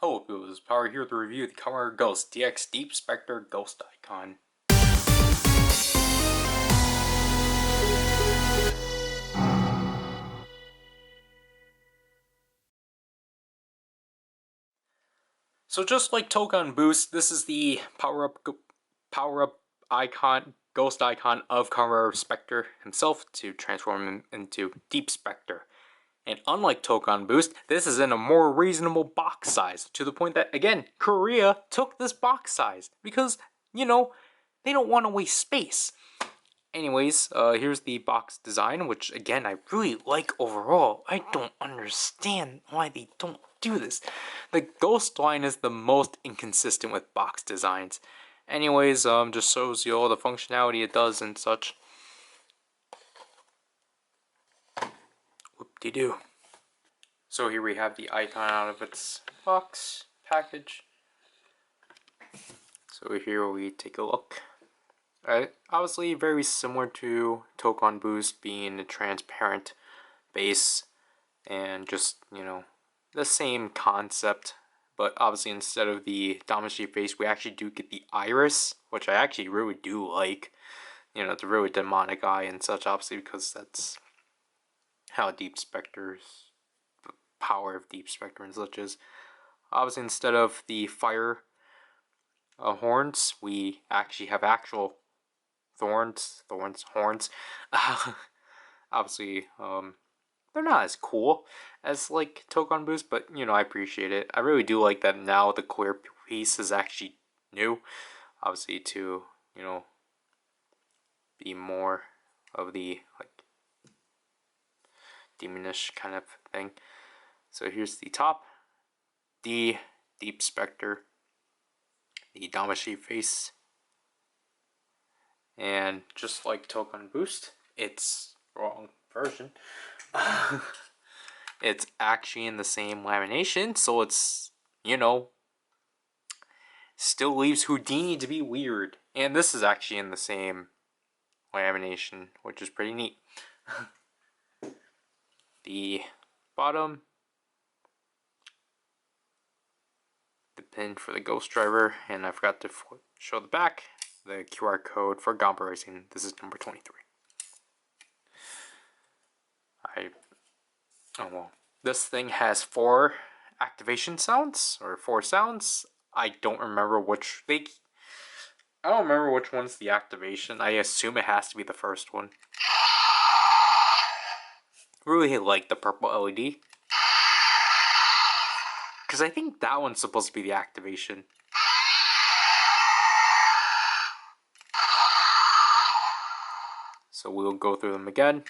Hello people, this is Power here to review the Kamen Ghost DX Deep Specter Ghost Icon. So just like Token Boost, this is the power-up icon, ghost icon of Kamen Specter himself to transform him into Deep Specter. And unlike Token Boost, this is in a more reasonable box size, to the point that, again, Korea took this box size because, you know, they don't want to waste space. Anyways, here's the box design, which again, I really like overall. I don't understand why they don't do this. The ghost line is the most inconsistent with box designs. Anyways, just shows you all the functionality it does and such. Whoop-de-doo. So here we have the icon out of its box package. So here we take a look. Obviously very similar to Token Boost being a transparent base and just, you know, the same concept, but obviously instead of the Damashi face we actually do get the iris, which I actually really do like. You know, it's a really demonic eye and such, obviously, because that's how Deep Specter's, the power of Deep Specter and such is. Obviously instead of the fire horns, we actually have actual horns. Obviously, they're not as cool as like Token Boost, but you know, I appreciate it. I really do like that now the clear piece is actually new. Obviously, to, you know, be more of the like demonish kind of thing. So here's the top, the Deep Specter, the Damashi face. And just like Token Boost, it's wrong version. It's actually in the same lamination, so it's, you know, still leaves Houdini to be weird. And this is actually in the same lamination, which is pretty neat. The bottom, the pin for the Ghost Driver, and I forgot to show the back. The QR code for Gompa Racing. This is number 23. Oh well. This thing has 4 activation sounds, or 4 sounds. I don't remember which one's the activation. I assume it has to be the first one. Really like the purple LED, because I think that one's supposed to be the activation. So we'll go through them again.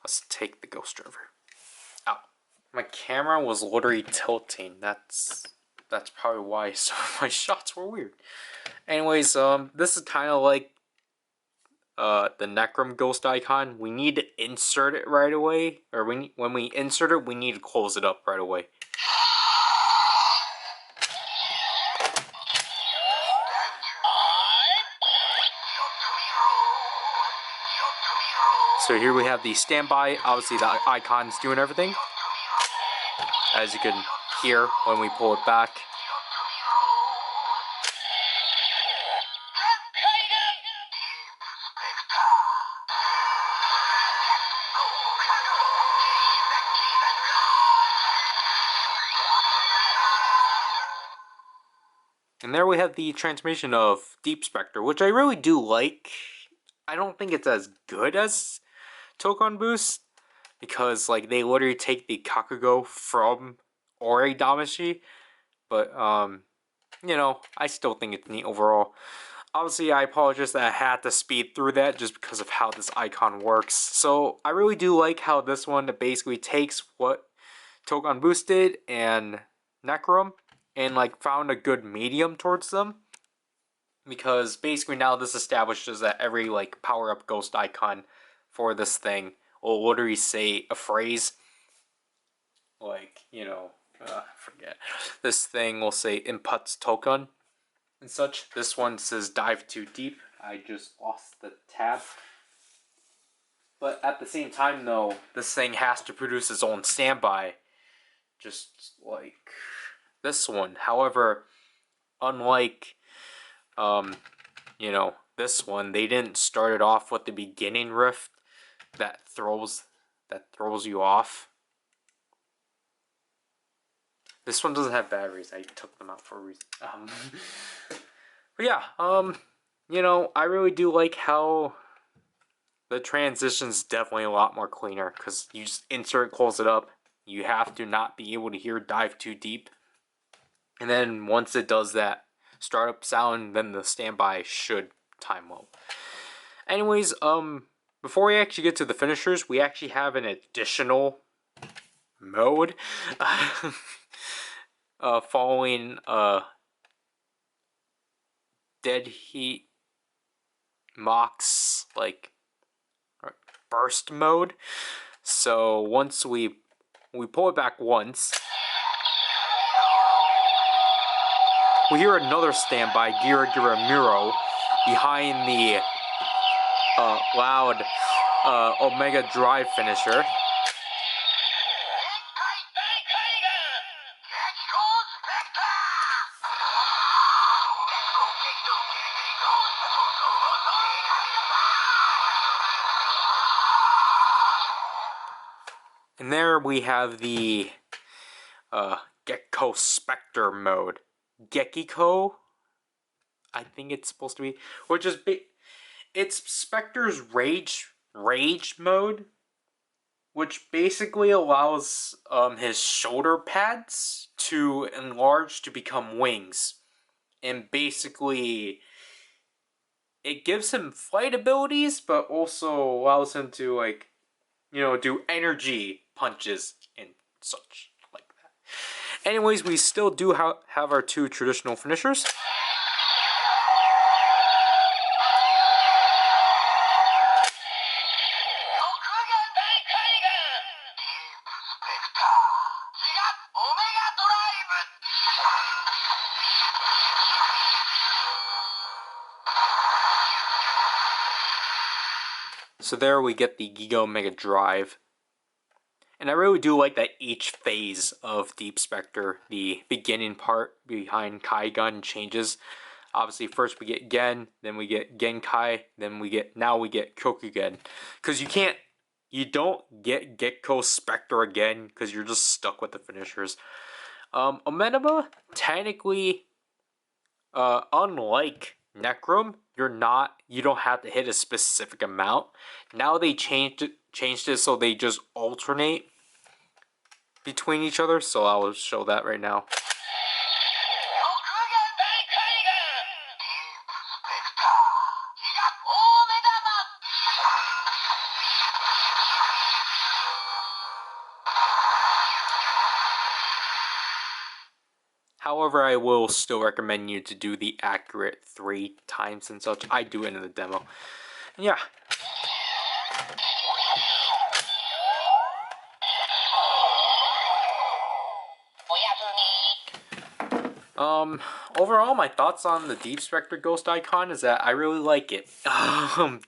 Let's take the Ghost Driver out. My camera was literally tilting. That's probably why some of my shots were weird. Anyways, this is kind of like the Necrom Ghost icon. We need to insert it right away, or when we insert it, we need to close it up right away. So here we have the standby. Obviously the icon's doing everything, as you can hear when we pull it back. And there we have the transformation of Deep Specter, which I really do like. I don't think it's as good as Token Boost, because like they literally take the Kakugo from Ore Damashi, but you know, I still think it's neat overall. Obviously, I apologize that I had to speed through that just because of how this icon works. So I really do like how this one basically takes what Token Boost did and Necrom and like found a good medium towards them. Because basically now this establishes that every like power-up ghost icon for this thing will literally say a phrase. Like, you know, I forget. This thing will say inputs token. and such. This one says dive too deep. I just lost the tab. But at the same time though, this thing has to produce its own standby. Just like this one. However, unlike this one, they didn't start it off with the beginning rift that throws you off. This one doesn't have batteries. I took them out for a reason. But yeah, I really do like how the transition's definitely a lot more cleaner because you just insert, close it up. You have to not be able to hear dive too deep. And then once it does that startup sound, then the standby should time well. Anyways, before we actually get to the finishers, we actually have an additional mode following Dead Heat Mock's like burst mode. So once we pull it back once, we hear another standby Gira Gira Miro behind the loud Omega Drive finisher. And there we have the Gecko Specter mode. Gekiko, I think it's supposed to be, which is it's Specter's rage mode, which basically allows his shoulder pads to enlarge to become wings, and basically it gives him flight abilities, but also allows him to do energy punches and such like that. Anyways, we still do have our two traditional finishers. So there we get the Giga Omega Drive. And I really do like that each phase of Deep Specter, the beginning part behind Kaigun, changes. Obviously, first we get Gen, then we get Genkai, then now we get Kyokugen. Because you don't get Gekko Specter again, because you're just stuck with the finishers. Amenaba, technically, unlike Necrom, you don't have to hit a specific amount. Now they changed it so they just alternate between each other, so I will show that right now. However, I will still recommend you to do the accurate 3 times and such. I do it in the demo. Yeah. Overall, my thoughts on the Deep Specter Ghost Icon is that I really like it.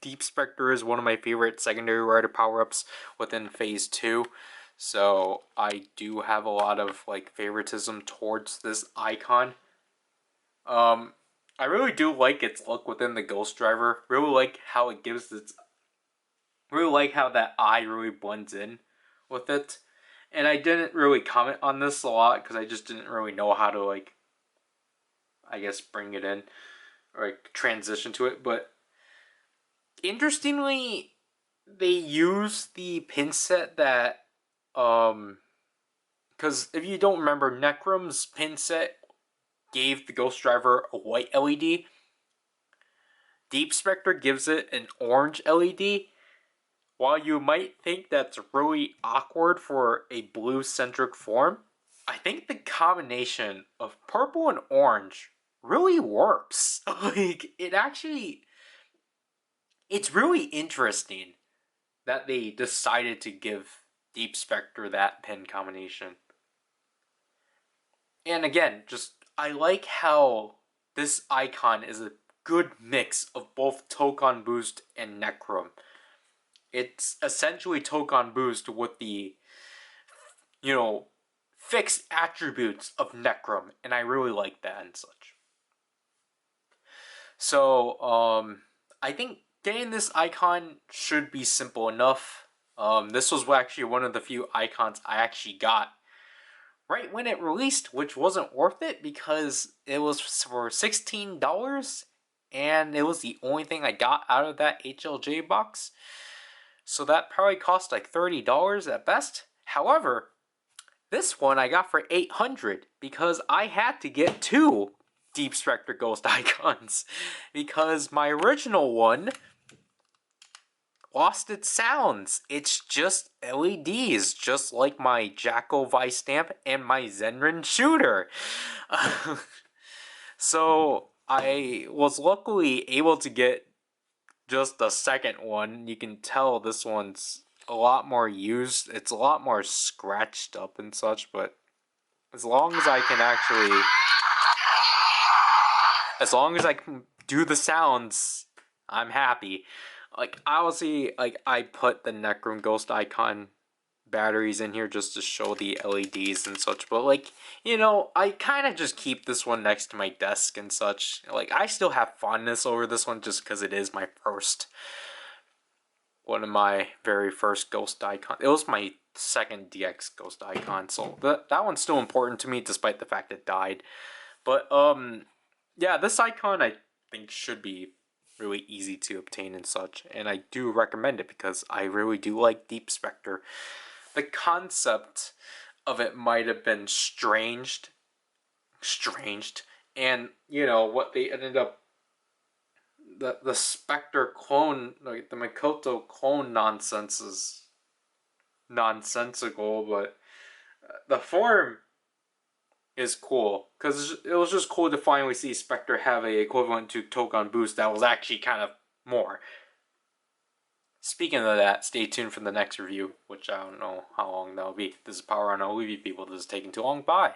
Deep Specter is one of my favorite secondary rider power-ups within Phase 2. So I do have a lot of favoritism towards this icon. I really do like its look within the Ghost Driver. Really like how it gives its... Really like how that eye really blends in with it. And I didn't really comment on this a lot because I just didn't really know how to I guess bring it in or transition to it. But interestingly, they use the pin set that because if you don't remember, Necrom's pin set gave the Ghost Driver a white LED. Deep Specter gives it an orange LED. While you might think that's really awkward for a blue-centric form, I think the combination of purple and orange really works. It's really interesting that they decided to give Deep Specter that pin combination. And again, I like how this Eyecon is a good mix of both Tokon Boost and Necrom. It's essentially Tokon Boost with the, you know, fixed attributes of Necrom, and I really like that and such. So, I think getting this Eyecon should be simple enough. This was actually one of the few Eyecons I actually got right when it released, which wasn't worth it because it was for $16, and it was the only thing I got out of that HLJ box. So that probably cost like $30 at best. However, this one I got for $800 because I had to get 2 Deep Specter Ghost Eyecons because my original one lost its sounds. It's just LEDs, just like my Jackal Vice Stamp and my Zenrin Shooter. So I was luckily able to get just the second one. You can tell this one's a lot more used. It's a lot more scratched up and such, but as long as I can do the sounds, I'm happy. Like, obviously, like, I put the Necrom Ghost Eyecon batteries in here just to show the LEDs and such, but, like, you know, I kind of just keep this one next to my desk and such. Like, I still have fondness over this one just because it is one of my very first Ghost Eyecon. It was my second DX Ghost Eyecon, so that one's still important to me despite the fact it died. But, yeah, this Eyecon I think should be really easy to obtain and such, and I do recommend it because I really do like Deep Specter. The concept of it might have been stranged, and you know what they ended up, the Specter clone, like the Mikoto clone nonsense is nonsensical, but the form is cool because it was just cool to finally see Specter have a equivalent to Tokon Boost that was actually kind of more. Speaking of that, stay tuned for the next review, which I don't know how long that'll be. This is PowerRider. I'll leave you people. This is taking too long. Bye.